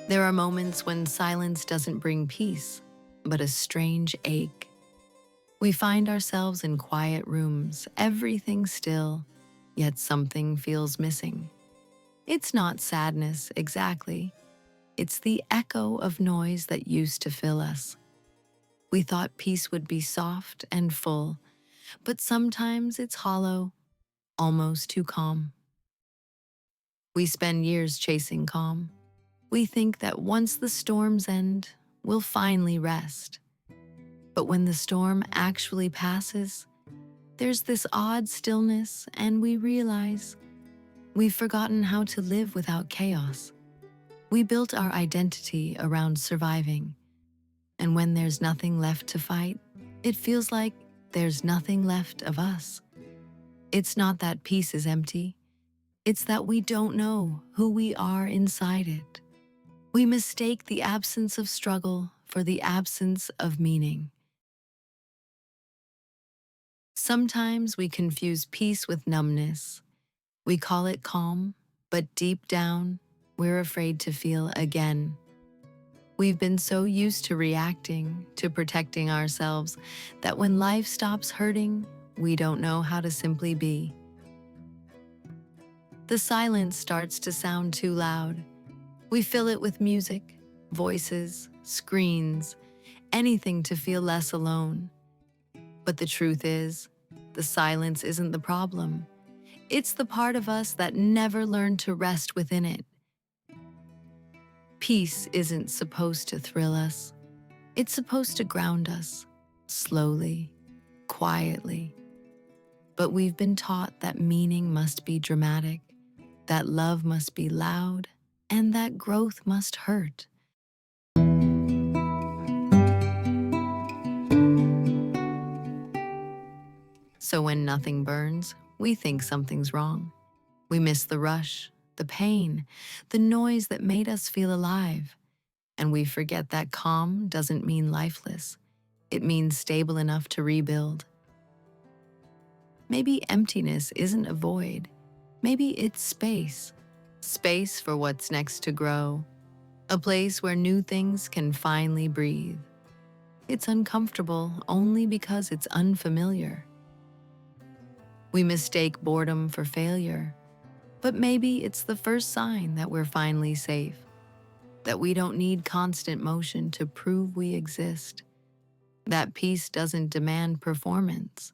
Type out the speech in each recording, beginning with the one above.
There are moments when silence doesn't bring peace, but a strange ache. We find ourselves in quiet rooms, everything still, yet something feels missing. It's not sadness exactly, it's the echo of noise that used to fill us. We thought peace would be soft and full, but sometimes it's hollow, almost too calm. We spend years chasing calm. We think that once the storms end, we'll finally rest. But when the storm actually passes, there's this odd stillness, and we realize we've forgotten how to live without chaos. We built our identity around surviving, and when there's nothing left to fight, it feels like there's nothing left of us. It's not that peace is empty, it's that we don't know who we are inside it. We mistake the absence of struggle for the absence of meaning. Sometimes we confuse peace with numbness. We call it calm, but deep down, we're afraid to feel again. We've been so used to reacting, to protecting ourselves, that when life stops hurting, we don't know how to simply be. The silence starts to sound too loud. We fill it with music, voices, screens, anything to feel less alone. But the truth is, the silence isn't the problem. It's the part of us that never learned to rest within it. Peace isn't supposed to thrill us. It's supposed to ground us, slowly, quietly. But we've been taught that meaning must be dramatic, that love must be loud, and that growth must hurt. So when nothing burns, we think something's wrong. We miss the rush, the pain, the noise that made us feel alive. And we forget that calm doesn't mean lifeless. It means stable enough to rebuild. Maybe emptiness isn't a void. Maybe it's space. Space for what's next to grow. A place where new things can finally breathe. It's uncomfortable only because it's unfamiliar. We mistake boredom for failure, but maybe it's the first sign that we're finally safe, that we don't need constant motion to prove we exist, that peace doesn't demand performance.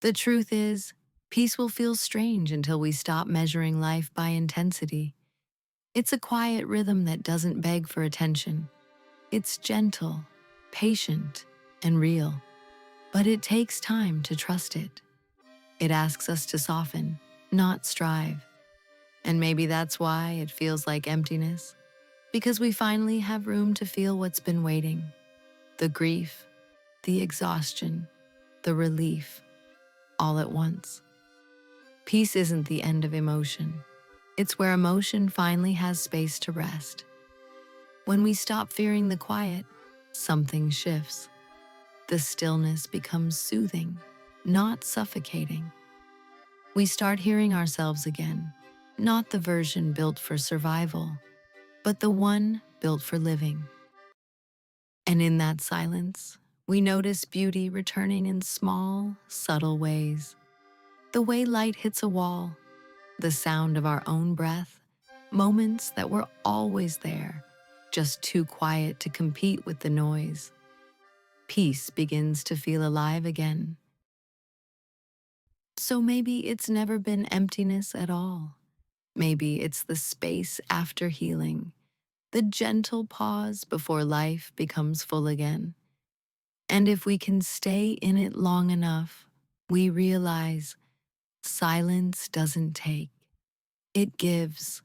The truth is, peace will feel strange until we stop measuring life by intensity. It's a quiet rhythm that doesn't beg for attention. It's gentle, patient, and real. But it takes time to trust it. It asks us to soften, not strive. And maybe that's why it feels like emptiness, because we finally have room to feel what's been waiting. The grief, the exhaustion, the relief, all at once. Peace isn't the end of emotion. It's where emotion finally has space to rest. When we stop fearing the quiet, something shifts. The stillness becomes soothing, not suffocating. We start hearing ourselves again, not the version built for survival, but the one built for living. And in that silence, we notice beauty returning in small, subtle ways. The way light hits a wall, the sound of our own breath, moments that were always there, just too quiet to compete with the noise. Peace begins to feel alive again. So maybe it's never been emptiness at all. Maybe it's the space after healing, the gentle pause before life becomes full again. And if we can stay in it long enough, we realize silence doesn't take, it gives.